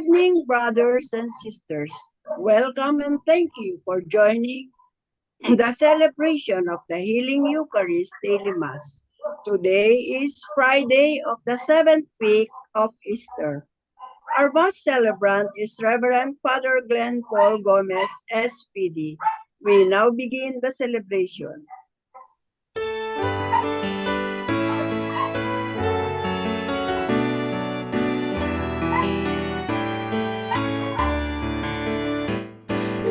Good evening, brothers and sisters. Welcome and thank you for joining the celebration of the Healing Eucharist Daily Mass. Today is Friday of the 7th week of Easter. Our Mass celebrant is Reverend Father Glenn Paul Gomez, SPD. We now begin the celebration.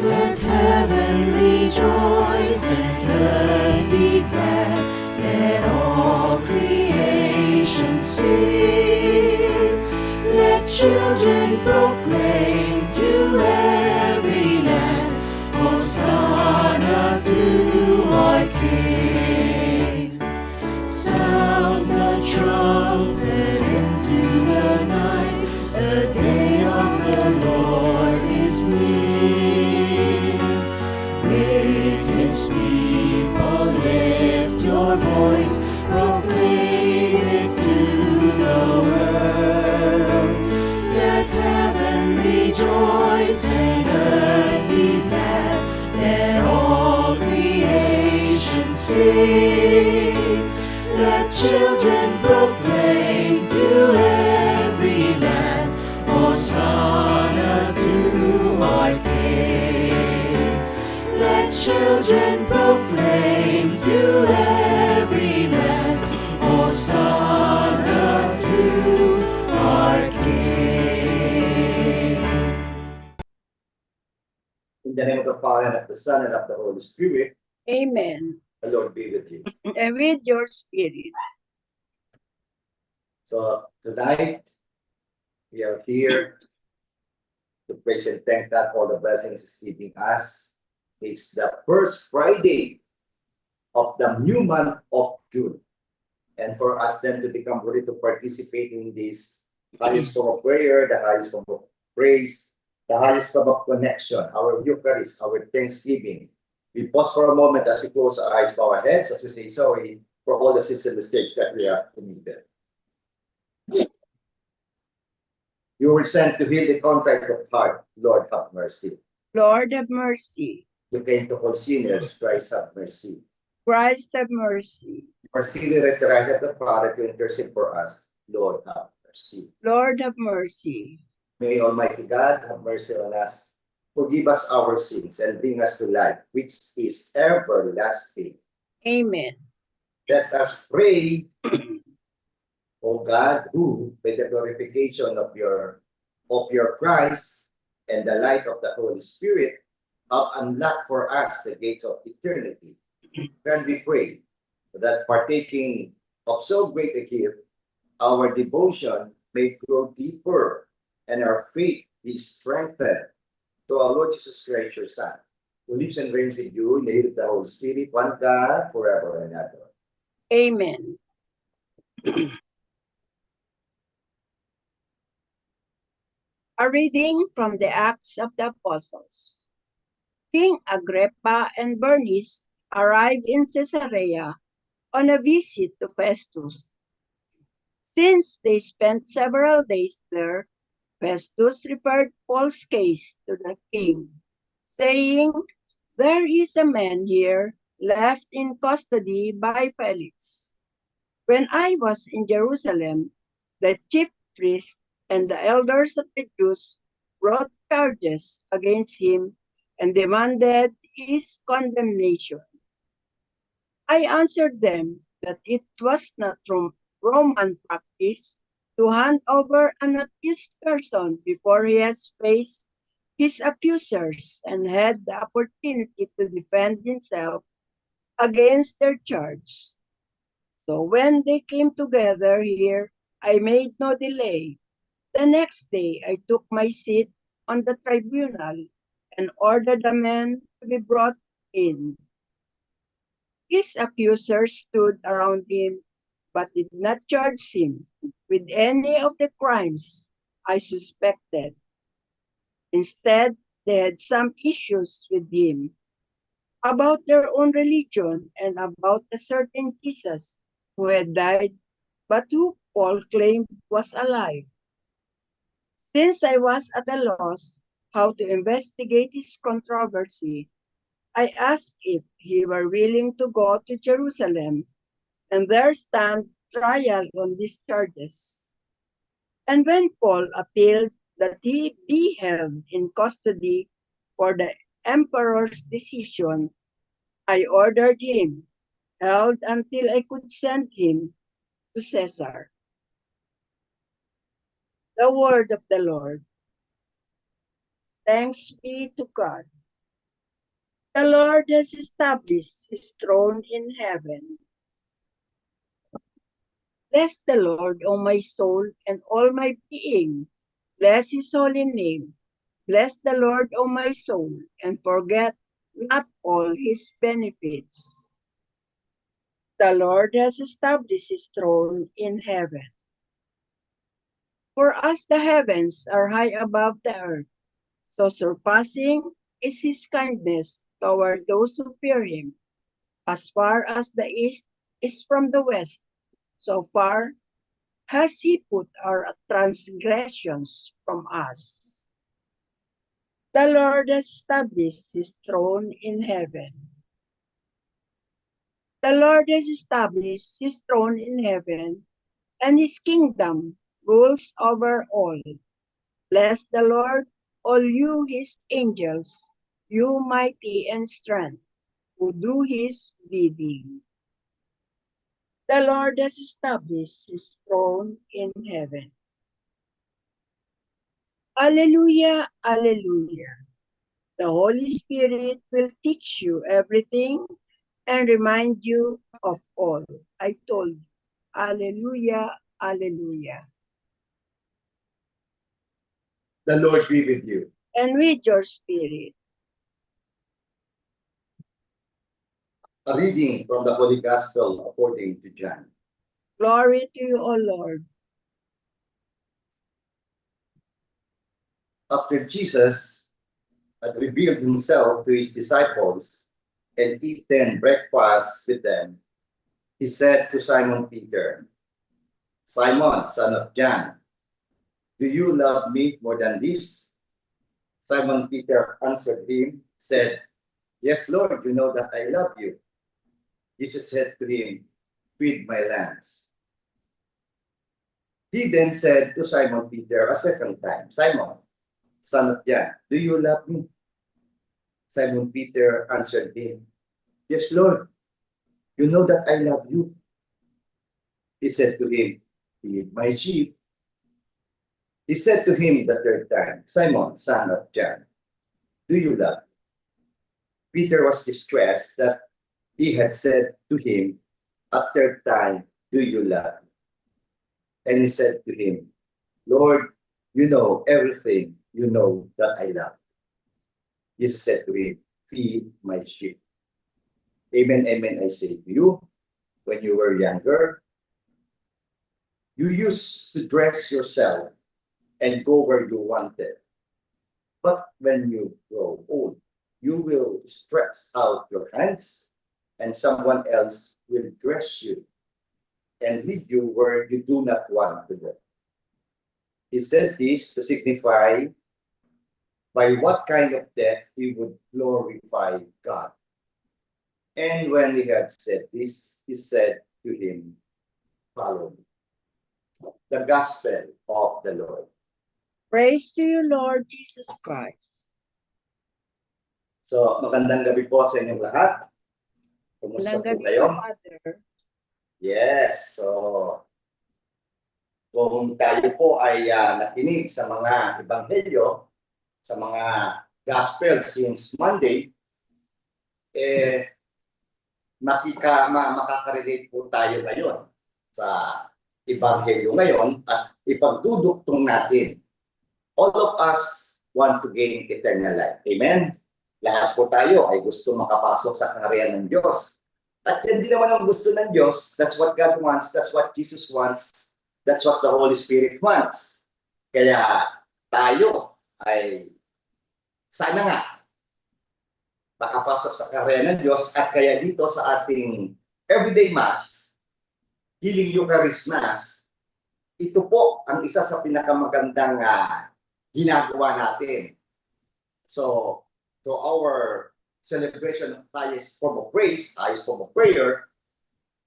Let heaven rejoice and earth be glad. Let all creation sing. Let children proclaim to every land, Hosanna to our King. Sound the trumpet into the night. The day of the Lord is near. With his people lift your voice, proclaim it to the world. Let heaven rejoice and earth be glad. Let all creation sing. Let children proclaim to every land, Hosanna to our King. Let children proclaim to every land, Hosanna to our King. In the name of the Father, and of the Son, and of the Holy Spirit. Amen. The Lord be with you. And with your spirit. So tonight, we are here to praise and thank God for the blessings He's giving us. It's the first Friday of the new month of June. And for us then to become ready to participate in this highest form of prayer, the highest form of praise, the highest form of connection, our Eucharist, our Thanksgiving. We pause for a moment as we close our eyes, bow our heads, as we say sorry for all the sins and mistakes that we have committed. You were sent to heal the contrite of heart. Lord, have mercy. Lord, have mercy. You came to call sinners. Christ, have mercy. Christ, have mercy. You are seated at the right of the Father to intercede for us. Lord, have mercy. Lord, have mercy. May Almighty God have mercy on us, forgive us our sins, and bring us to life, which is everlasting. Amen. Let us pray. O God, who, by the glorification of your Christ and the light of the Holy Spirit, have unlocked for us the gates of eternity, grant, we pray, that partaking of so great a gift, our devotion may grow deeper and our faith be strengthened. To our Lord Jesus Christ, your Son, who lives and reigns with you in the aid of the Holy Spirit, one God, forever and ever. Amen. A reading from the Acts of the Apostles. King Agrippa and Bernice arrived in Caesarea on a visit to Festus. Since they spent several days there, Festus referred Paul's case to the king, saying, "There is a man here left in custody by Felix. When I was in Jerusalem, the chief priests and the elders of the Jews brought charges against him and demanded his condemnation. I answered them that it was not Roman practice to hand over an accused person before he has faced his accusers and had the opportunity to defend himself against their charge. So when they came together here, I made no delay. The next day, I took my seat on the tribunal and ordered the men to be brought in. His accusers stood around him, but did not charge him with any of the crimes I suspected. Instead, they had some issues with him about their own religion and about a certain Jesus who had died, but who Paul claimed was alive. Since I was at a loss how to investigate his controversy, I asked if he were willing to go to Jerusalem and there stand trial on these charges. And when Paul appealed that he be held in custody for the emperor's decision, I ordered him held until I could send him to Caesar. The word of the Lord. Thanks be to God. The Lord has established his throne in heaven. Bless the Lord, O my soul, and all my being. Bless his holy name. Bless the Lord, O my soul, and forget not all his benefits. The Lord has established his throne in heaven. For as the heavens are high above the earth, so surpassing is his kindness toward those who fear him. As far as the east is from the west, so far has he put our transgressions from us. The Lord has established his throne in heaven. The Lord has established his throne in heaven, and his kingdom rules over all. Bless the Lord, all you his angels, you mighty in strength, who do his bidding. The Lord has established his throne in heaven. Alleluia, alleluia. The Holy Spirit will teach you everything and remind you of all I told you. Alleluia, alleluia. The Lord be with you. And with your spirit. A reading from the Holy Gospel according to John. Glory to you, O Lord. After Jesus had revealed himself to his disciples and eaten breakfast with them, he said to Simon Peter, Simon, son of John, do you love me more than this? Simon Peter answered him, said, Yes, Lord, you know that I love you. Jesus said to him, Feed my lambs. He then said to Simon Peter a second time, Simon, son of John, do you love me? Simon Peter answered him, Yes, Lord, you know that I love you. He said to him, Feed my sheep. He said to him the third time, Simon, son of John, do you love me? Peter was distressed that he had said to him a third time, do you love me? And he said to him, Lord, you know everything. You know that I love you. Jesus said to him, Feed my sheep. Amen, amen, I say to you, when you were younger, you used to dress yourself and go where you wanted. But when you grow old, you will stretch out your hands and someone else will dress you and lead you where you do not want to go. He said this to signify by what kind of death he would glorify God. And when he had said this, he said to him, Follow me. The Gospel of the Lord. Praise to you, Lord Jesus Christ. So, magandang gabi po sa inyong lahat. Kumusta po Gabi kayo? po, Father. Yes, so kung tayo po ay nakinig sa mga ebanghelyo, sa mga gospel since Monday, makaka-relate po tayo ngayon sa ebanghelyo ngayon at ipagdudugtong natin. All of us want to gain eternal life. Amen? Lahat po tayo ay gusto makapasok sa kaharian ng Diyos. At hindi naman ang gusto ng Diyos. That's what God wants. That's what Jesus wants. That's what the Holy Spirit wants. Kaya tayo ay sana nga makapasok sa kaharian ng Diyos. At kaya dito sa ating everyday Mass, Healing Eucharist Mass, ito po ang isa sa pinakamagandang ginagawa natin. So, to our celebration of highest form of praise, highest form of prayer,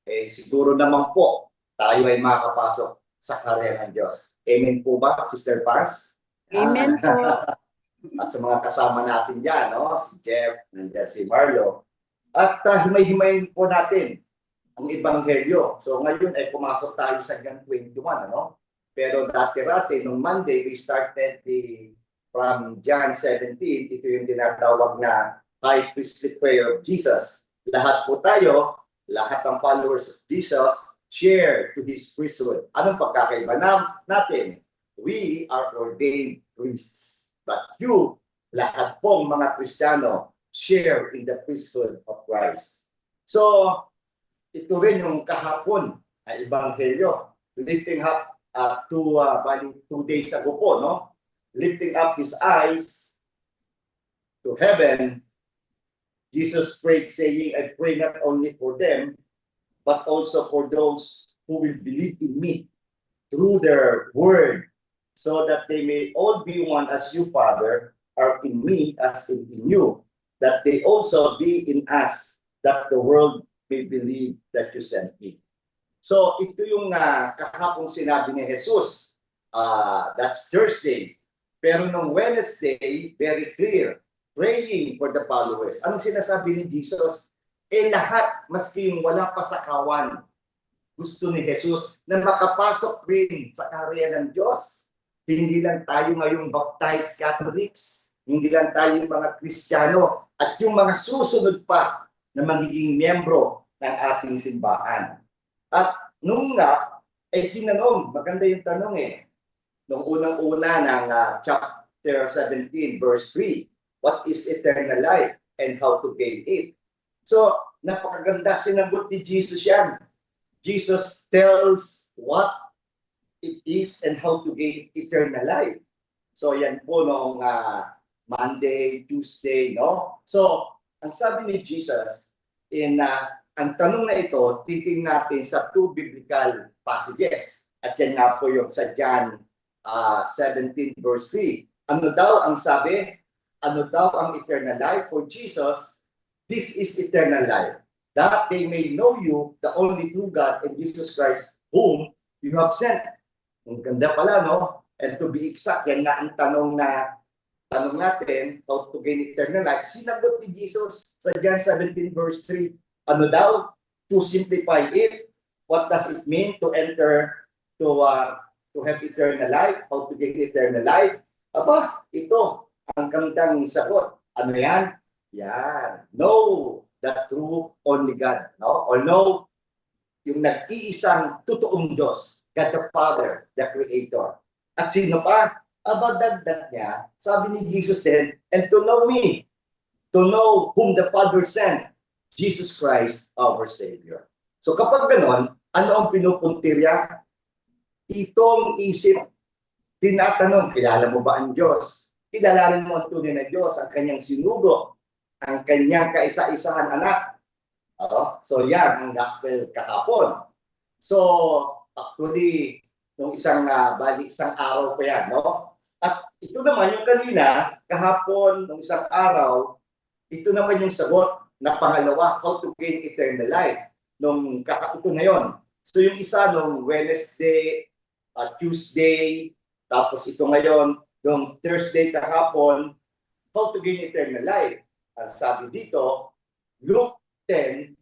eh siguro naman po tayo ay makapasok sa karya ng Diyos. Amen po ba, Sister Paz? Amen po. At sa mga kasama natin dyan, no? Si Jeff, nandiyan si Marlo. At himay-himayin po natin ang Ebanghelyo. So ngayon ay pumasok tayo sa John 21, ano? Pero dati-rati, nung Monday, we started from John 17, ito yung tinatawag na High Priestly Prayer of Jesus. Lahat po tayo, lahat ng followers of Jesus, share to His priesthood. Anong pagkakaiba natin? We are ordained priests. But you, lahat pong mga Kristiyano, share in the priesthood of Christ. So, ito rin yung kahapon na Ebanghelyo. Lifting up to 2 days ago po, no? Lifting up His eyes to heaven, Jesus prayed saying, I pray not only for them, but also for those who will believe in me through their word, so that they may all be one as you, Father, are in me as in you, that they also be in us, that the world may believe that you sent me. So ito yung kahapong sinabi ni Jesus. That's Thursday. Pero nung Wednesday, very clear, praying for the followers. Anong sinasabi ni Jesus? Lahat, maski yung walang pasakawan, gusto ni Jesus na makapasok rin sa karya ng Diyos. Hindi lang tayo ngayong baptized Catholics, hindi lang tayo yung mga Kristiyano, at yung mga susunod pa na magiging miyembro ng ating simbahan. At nung tinanong, maganda yung tanong nung unang-una ng chapter 17, verse 3, what is eternal life and how to gain it? So, napakaganda sinagot ni Jesus yan. Jesus tells what it is and how to gain eternal life. So, yan po noong Monday, Tuesday, no? So, ang sabi ni Jesus, ang tanong na ito, titingnan natin sa 2 biblical passages. At yan nga po yung sa John 17 verse 3. Ano daw ang sabi? Ano daw ang eternal life? For Jesus, this is eternal life, that they may know you, the only true God, and Jesus Christ, whom you have sent. Ang ganda pala, no? And to be exact, yan nga ang tanong natin, how to gain eternal life. Sinagot ni Jesus sa John 17 verse 3. Ano daw? To simplify it, what does it mean to enter to have eternal life? How to gain eternal life? Aba, ito ang gandang sagot. Ano yan? Yan. Know the true only God. No? Or know yung nag-iisang totoong Diyos. God the Father, the Creator. At sino pa? Aba, dagdag niya, sabi ni Jesus din, and to know me, to know whom the Father sent, Jesus Christ, our Savior. So kapag ganon, ano ang pinupuntirya? Itong isip, tinatanong, kilala mo ba ang Diyos? Kilalanin mo ang tunay na Diyos, ang kanyang sinugo, ang kanyang kaisa-isahan anak. So yan ang gospel kahapon. So actually, nung isang araw pa yan, no? At ito naman yung kanina, kahapon, nung isang araw, ito naman yung sagot na pangalawa, how to gain eternal life. Ito na yun. So yung isa nung Wednesday, Tuesday, tapos ito ngayon, nung Thursday kahapon, how to gain eternal life. Ang sabi dito, Luke 10,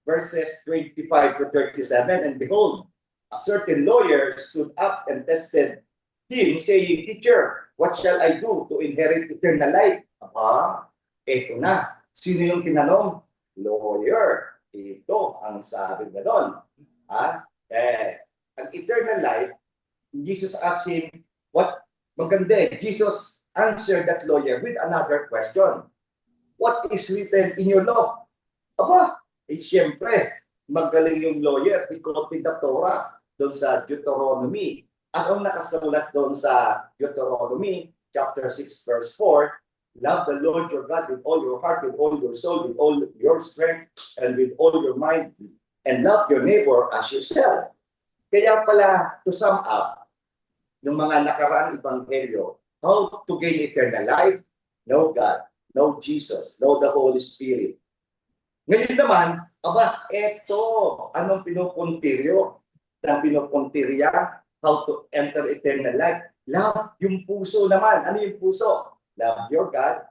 verses 25 to 37, and behold, a certain lawyer stood up and tested him, saying, Teacher, what shall I do to inherit eternal life? Eto na. Sino yung tinanong? Lawyer. Ito ang sabi na doon. Ang eternal life, Jesus asked him, what? Maganda Jesus answered that lawyer with another question. What is written in your law? Siyempre, magaling yung lawyer. He quoted the Torah doon sa Deuteronomy. At ang nakasulat doon sa Deuteronomy, chapter 6, verse 4, love the Lord your God with all your heart, with all your soul, with all your strength, and with all your mind, and love your neighbor as yourself. Kaya pala, to sum up, ng mga nakaraang ebanghelyo, How to gain eternal life? Know God, know Jesus, know the Holy Spirit. Ngayon naman, eto, anong pinupuntiryo ng pinupuntirya? How to enter eternal life? Love yung puso naman. Ano yung puso? Love your God,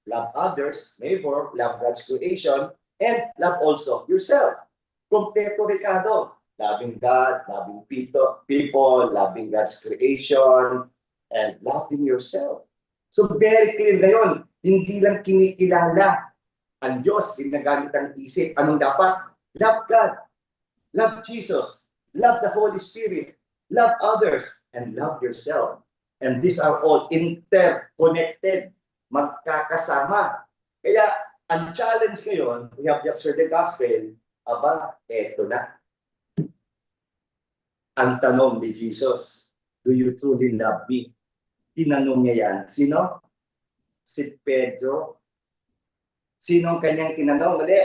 love others, neighbor, love God's creation, and love also yourself. Kompleto, Ricardo. Loving God, loving people, loving God's creation, and loving yourself. So very clear ngayon, hindi lang kinikilala ang Diyos, ginagamit ang isip. Anong dapat? Love God, love Jesus, love the Holy Spirit, love others, and love yourself. And these are all interconnected, magkakasama. Kaya, ang challenge ngayon, we have just heard the gospel, eto na. Ang tanong ni Jesus, do you truly love me? Tinanong niya yan. Sino? Si Pedro. Sino ang kanyang tinanong? Mali.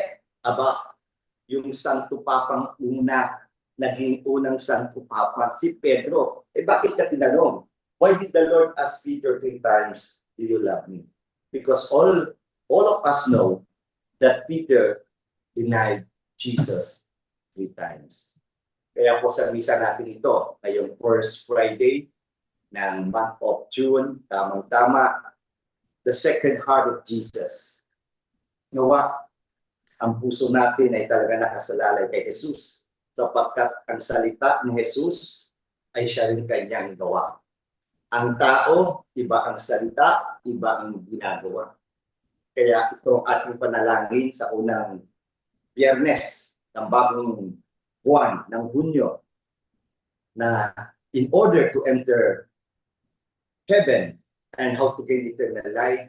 Yung Santo Papang una, naging unang Santo Papa, si Pedro. Bakit ka tinanong? Why did the Lord ask Peter 3 times, do you love me? Because all of us know that Peter denied Jesus 3 times. Kaya po sa misa natin ito, ngayong first Friday ng month of June, tamang-tama, the second heart of Jesus. Nawa, ang puso natin ay talaga nakasalalay kay Jesus sapagkat ang salita ni Jesus ay siya rin kanyang gawa. Ang tao, iba ang salita, iba ang ginagawa. Kaya ito ang ating panalangin sa unang Biyernes ng bagong buwan ng Hunyo na in order to enter heaven and how to gain eternal life,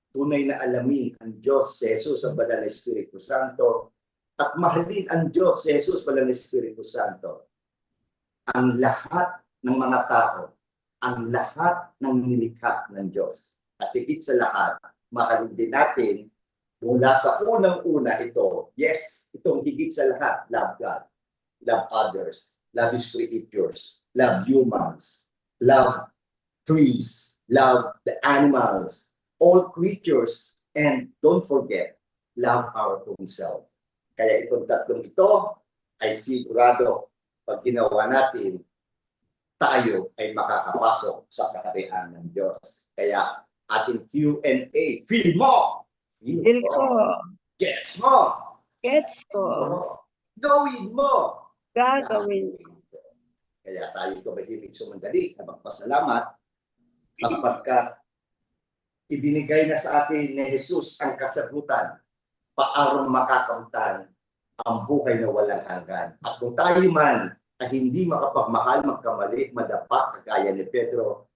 tunay na alamin ang Diyos si Jesus ang banal na Espiritu Santo at mahalin ang Diyos si Jesus banal na Espiritu Santo. Ang lahat ng mga tao, ang lahat ng nilikha ng Diyos. At higit sa lahat, mahalin din natin mula sa unang-una ito. Yes, itong higit sa lahat, love God, love others, love His creatures, love humans, love trees, love the animals, all creatures, and don't forget, love our own self. Kaya itong tatlong ito ay sigurado pag ginawa natin, tayo ay makakapasok sa kaharian ng Diyos. Kaya ating Q&A, feel mo! Feel ko. Gets mo! Gets ko. Gawin mo! Gagawin. Kaya tayo tumahimik sumandali na magpasalamat sapagkat ibinigay na sa atin ni Jesus ang kasagutan paarong makakamtan ang buhay na walang hanggan. At kung tayo man ay hindi makapagmahal, magkamali, madapa, kagaya ni Pedro,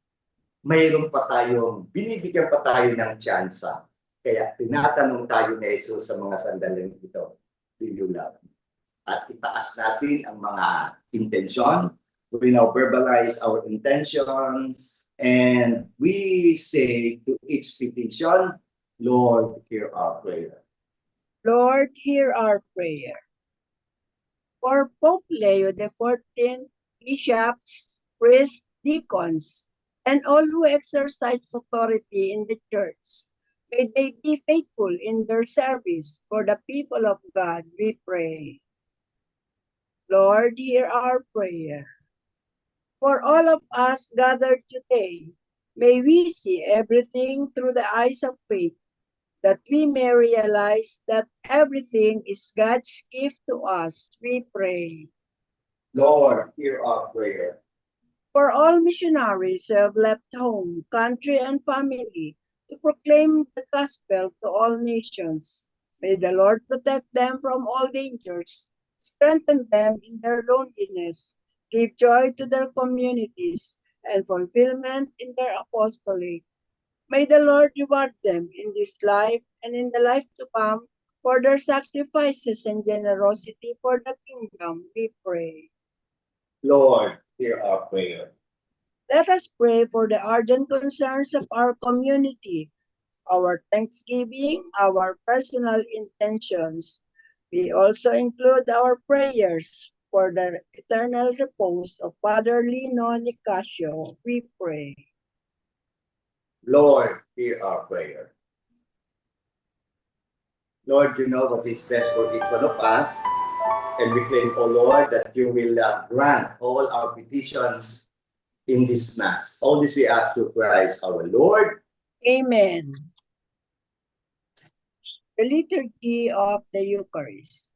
mayroon pa tayong, binibigyan pa tayo ng tsansa. Kaya tinatanong tayo ni Jesus sa mga sandaling ito, do you love me? At itaas natin ang mga intensyon. We now verbalize our intentions. And we say to each petition, Lord, hear our prayer. Lord, hear our prayer. For Pope Leo XIV, bishops, priests, deacons, and all who exercise authority in the church, may they be faithful in their service for the people of God, we pray. Lord, hear our prayer. For all of us gathered today, may we see everything through the eyes of faith, that we may realize that everything is God's gift to us, we pray. Lord, hear our prayer. For all missionaries who have left home, country, and family to proclaim the gospel to all nations, may the Lord protect them from all dangers, strengthen them in their loneliness, give joy to their communities, and fulfillment in their apostolate. May the Lord reward them in this life and in the life to come for their sacrifices and generosity for the kingdom, we pray. Lord, hear our prayer. Let us pray for the ardent concerns of our community, our thanksgiving, our personal intentions. We also include our prayers for the eternal repose of Father Lino Nicasio, we pray. Lord, hear our prayer. Lord, you know what is best for each one of us. And we claim, O Lord, that you will grant all our petitions in this Mass. All this we ask through Christ our Lord. Amen. The Liturgy of the Eucharist.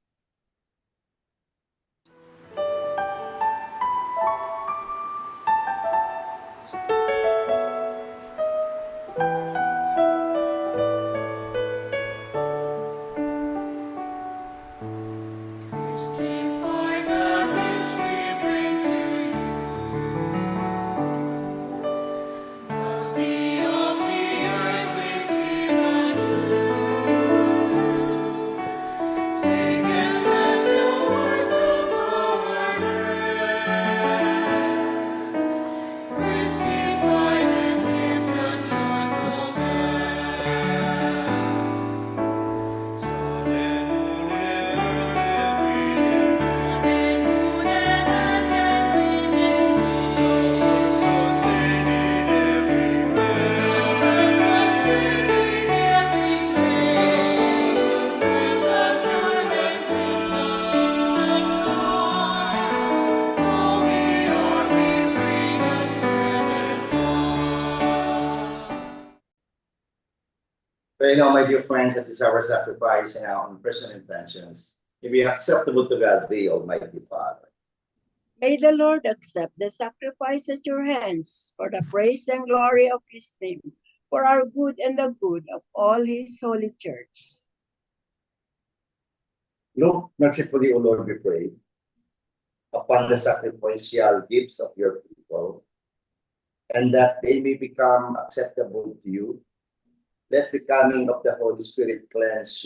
Pray now, my dear friends, that is our sacrifice and our personal intentions. May be acceptable to God, the Almighty Father. May the Lord accept the sacrifice at your hands for the praise and glory of his name, for our good and the good of all his holy church. Look mercifully, O Lord, we pray, upon the sacrificial gifts of your people, and that they may become acceptable to you. Let the coming of the Holy Spirit cleanse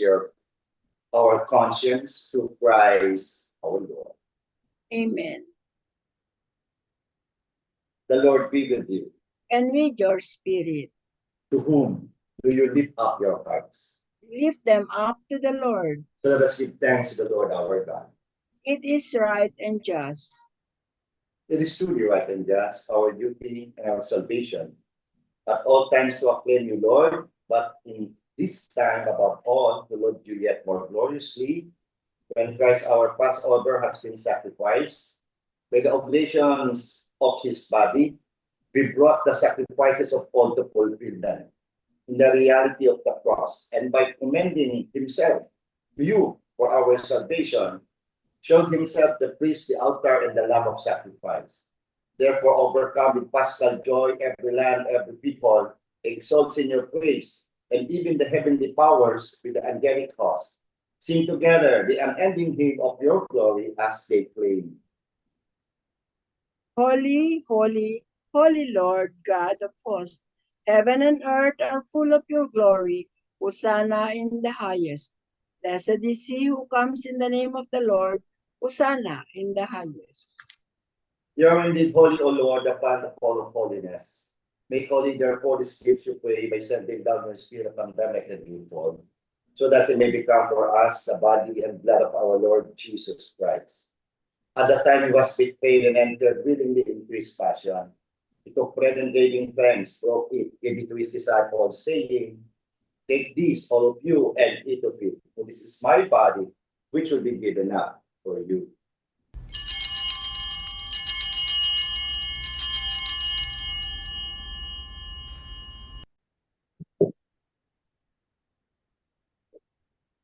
our conscience through Christ our Lord. Amen. The Lord be with you. And with your spirit, To whom do you lift up your hearts? lift them up to the Lord. So let us give thanks to the Lord our God. It is right and just. It is truly right and just, our duty and our salvation, at all times to acclaim you, Lord, but in this time above all, to love you yet more gloriously, when Christ our Passover has been sacrificed. By the oblations of his body, we brought the sacrifices of all to fulfillment in the reality of the cross, and by commending himself to you for our salvation, showed himself the priest, the altar, and the lamb of sacrifice. Therefore, overcome with paschal joy, every land, every people exalts in your praise, and even the heavenly powers with the angelic host sing together the unending hymn of your glory as they claim. Holy, holy, holy Lord, God of hosts, heaven and earth are full of your glory. Hosanna in the highest. Blessed is he who comes in the name of the Lord. Hosanna in the highest. You are indeed holy, O Lord, upon the fall of holiness. Make holy, therefore, these gifts, you pray, by sending down your spirit upon them like the dew, so that they may become for us the body and blood of our Lord Jesus Christ. At the time he was betrayed and entered willingly into his passion, he took bread and giving thanks, broke it, gave it to his disciples, saying, "Take this, all of you, and eat of it, for this is my body, which will be given up for you."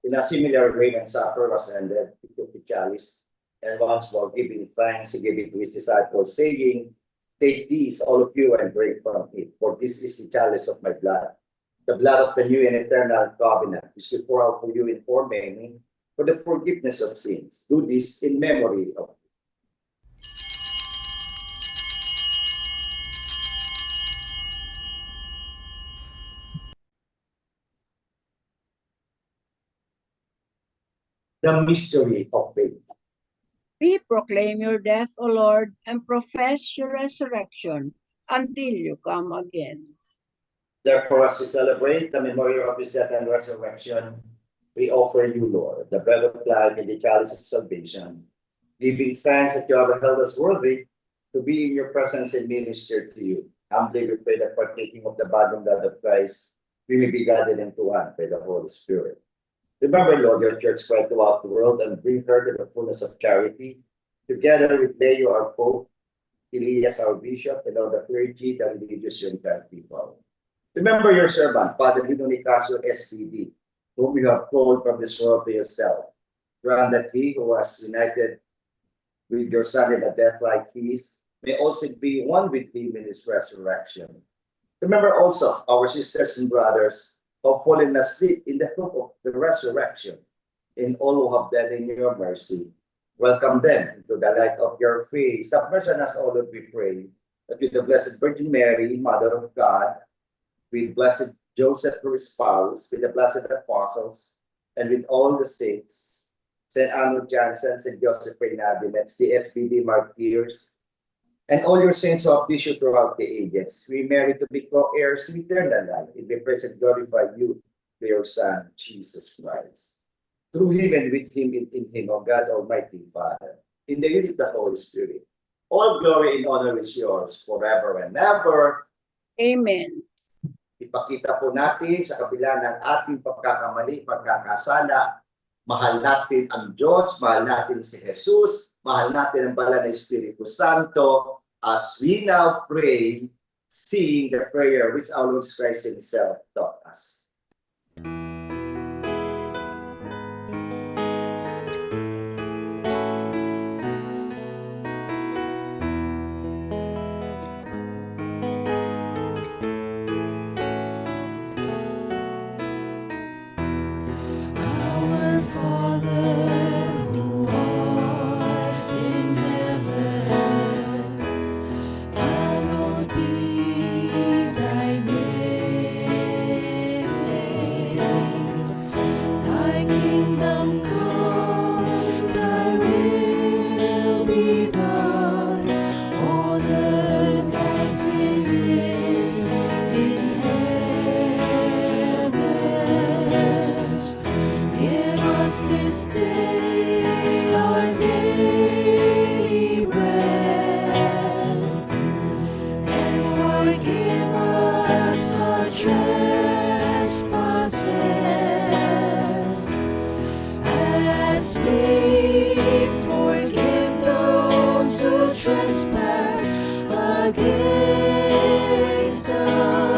In a similar way, when supper was ended, he took the chalice, and once more giving thanks, he gave it to his disciples, saying, "Take these, all of you, and drink from it, for this is the chalice of my blood, the blood of the new and eternal covenant, which will pour out for you and for many, for the forgiveness of sins. Do this in memory of me." The mystery of faith. We proclaim your death, O Lord, and profess your resurrection until you come again. Therefore, as we celebrate the memorial of his death and resurrection, we offer you, Lord, the bread of life and the chalice of salvation, giving thanks that you have held us worthy to be in your presence and minister to you. Humbly we pray that partaking of the body and blood of Christ, we may be gathered into one by the Holy Spirit. Remember, Lord, your church spread throughout the world and bring her to the fullness of charity. Together with Leo, our Pope, Elias, our Bishop, and all the clergy, the religious unified people. Remember your servant, Father Lino Nicasio, SPD, whom you have called from this world to yourself. Grant that he who was united with your Son in a death like his may also be one with him in his resurrection. Remember also our sisters and brothers who have fallen asleep in the hope of the resurrection, in all who have died in your mercy. Welcome them into the light of your face. Have mercy on us all, Lord, we pray, that with the Blessed Virgin Mary, Mother of God, with Blessed Joseph, her spouse, with the blessed apostles, and with all the saints, St. Arnold Janssen, St. Joseph Reynadinet, the SBD martyrs, and all your saints who have issued throughout the ages, we merit to be co-heirs to eternal life, in the present glorify you, to your Son, Jesus Christ. Through him and with him, in him, O God, Almighty Father, in the unity of the Holy Spirit, all glory and honor is yours forever and ever. Amen. Ipakita po natin sa kabila ng ating pagkakamali, pagkakasala, mahal natin ang Diyos, mahal natin si Jesus, mahal natin ang banal na Espiritu Santo, as we now pray, sing the prayer which our Lord Christ himself taught us. Our Father who art in heaven, hallowed be thy name. Thy kingdom come, thy will be done, on earth as it is in heaven. Give us this day our daily bread, and forgive us our trespasses, as we forgive those who trespass against us.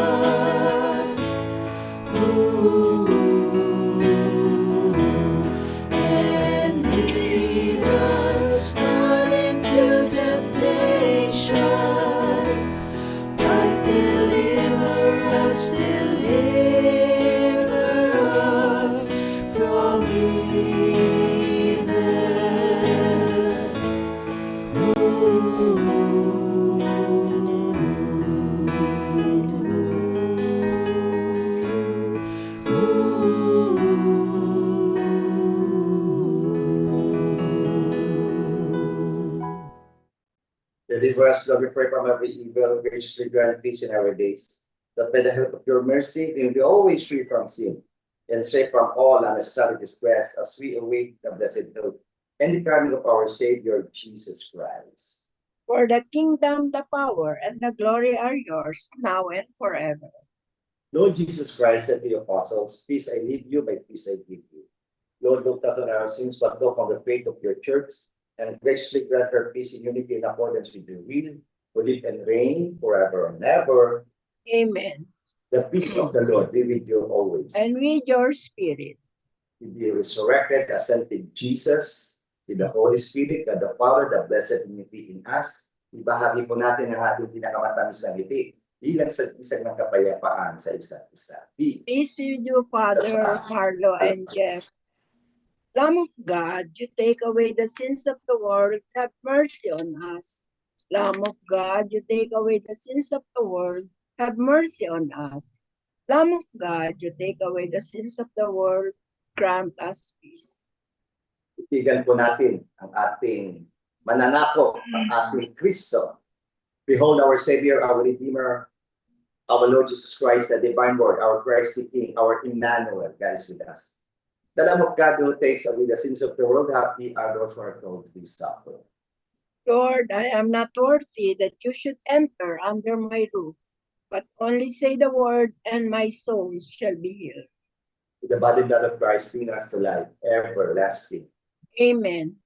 And lead us not into temptation, but deliver us from Deliver us, Lord, we pray, from every evil, graciously grant peace in our days, that by the help of your mercy we will be always free from sin, and safe from all unnecessary distress, as we await the blessed hope and the coming of our Savior, Jesus Christ. For the kingdom, the power, and the glory are yours, now and forever. Lord Jesus Christ said to the apostles, peace I leave you, my peace I give you. Lord, look not on our sins, but look on the faith of your church, and graciously grant her peace and unity in accordance with your will, who live and reign forever and ever. Amen. The peace of the Lord be with you always. And with your spirit. To be resurrected, ascended Jesus, with the Holy Spirit, God the Father, the blessed unity in us. Ibahagi po natin ang ating pinakamatamis na ngiti bilang isang ng kapayapaan sa isa't isa. Peace with you, Father Marlo and Jeff. Lamb of God, you take away the sins of the world, have mercy on us. Lamb of God, you take away the sins of the world, have mercy on us. Lamb of God, you take away the sins of the world, grant us peace. Itigan po natin ang ating mananako, ang ating Kristo. Behold our Savior, our Redeemer, our Lord Jesus Christ, the Divine Word, our Christ the King, our Emmanuel, God is with us. The Lamb of God who takes away the sins of the world, happy are those who are called to be suffer. Lord, I am not worthy that you should enter under my roof, but only say the word, and my soul shall be healed. With the body and blood of Christ, bring us to life everlasting. Amen.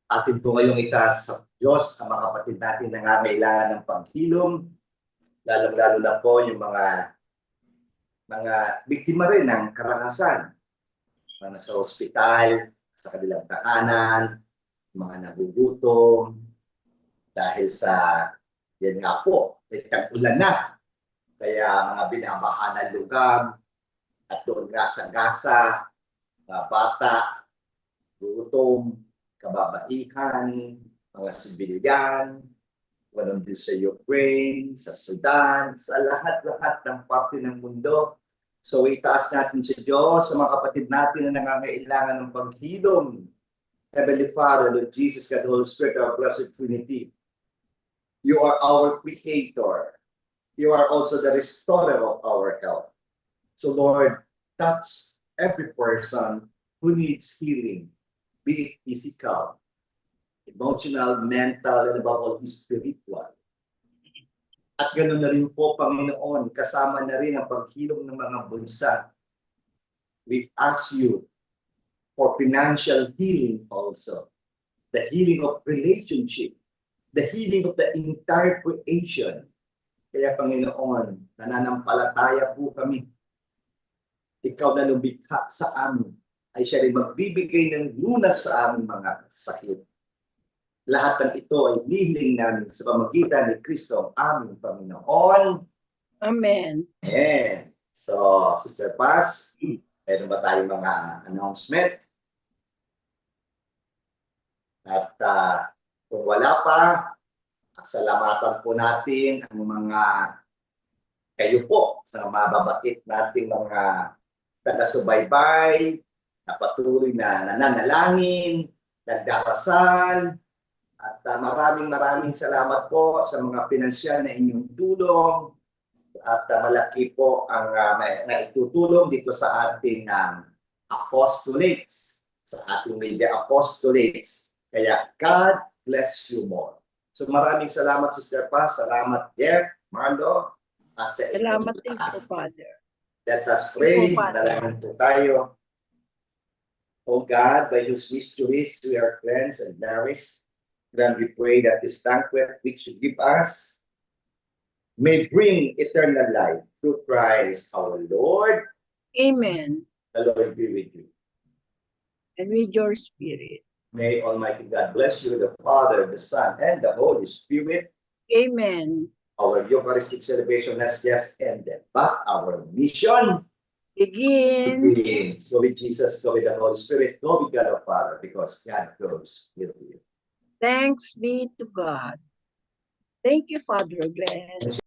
Atin po ngayong itaas sa Diyos ang mga kapatid natin na nangangailangan ng paghilom, lalong-lalo na po yung mga biktima rin ng karahasan, mga nasa ospital, sa kanilang tahanan, mga nagugutom, dahil sa, yan nga po, tag-ulan na. Kaya mga binabaha ng lugar, at doon nga sa Gaza, mga bata, gutom, kababaihan, mga sibilyan, walang din sa Ukraine, sa Sudan, sa lahat-lahat ng parte ng mundo. So itaas natin sa Diyos, sa mga kapatid natin na nangangailangan ng paghilom. Heavenly Father, Lord Jesus, God, Holy Spirit, our Blessed Trinity, you are our Creator. You are also the restorer of our health. So Lord, touch every person who needs healing, be it physical, emotional, mental, and above all, spiritual. At ganoon na rin po, Panginoon, kasama na rin ang paghilom ng mga bunsa. We ask you for financial healing also, the healing of relationship, the healing of the entire creation. Kaya Panginoon, nananampalataya po kami. Ikaw na lumikha sa amin ay siya rin magbibigay ng lunas sa aming mga sakit. Lahat ng ito ay hihiling namin sa pamagitan ni Kristo ang aming Panginoon. Amen. Amen. So, Sister Paz, meron ba tayong mga announcement? At kung wala pa, salamatan po natin ang mga kayo po sa mababait nating mga taga-subaybay na patuloy na nananalangin, nagdarasal, at maraming salamat po sa mga pinansyal na inyong tulong at malaki po ang naitutulong dito sa ating apostolates, sa ating media apostolates. Kaya God bless you more. So maraming salamat Sister Paz, salamat Jeff, Marlo, at sa Salamat din po, Father. Let us pray. Opo, Father. Dalangin po tayo. O God, by whose mysteries we are cleansed and nourished, grant we pray that this banquet which you give us may bring eternal life through Christ our Lord. Amen. The Lord be with you. And with your spirit. May Almighty God bless you, the Father, the Son, and the Holy Spirit. Amen. Our Eucharistic celebration has just ended, but our mission Begins. begins. Go with Jesus, go with the Holy Spirit, go with God the Father, because God goes with you. Thanks be to God. Thank you, Father Glenn.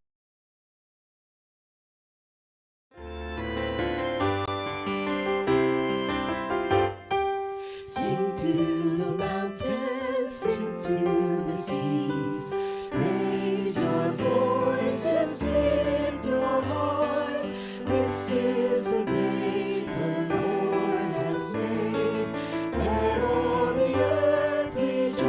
Sing to the mountains, sing to the seas. Raise your voices, lift your hearts. This is the day the Lord has made. Let all the earth rejoice.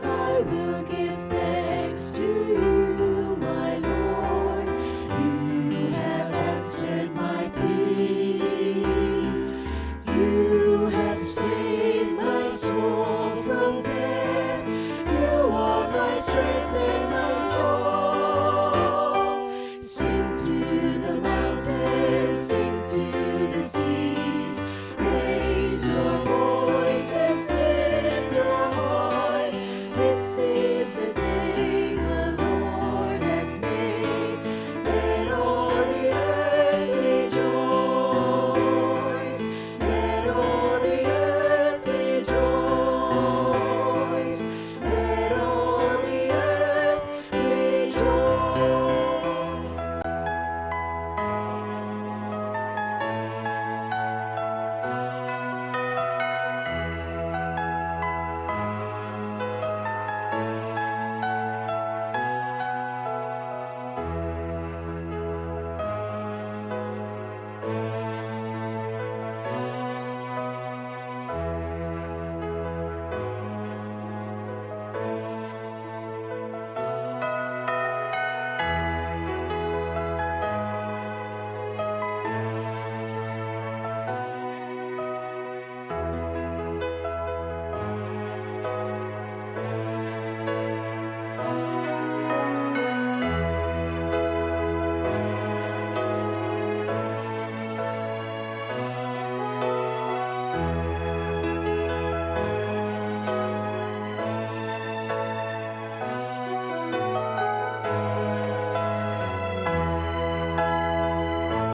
I will give thanks to you, my Lord. You have answered my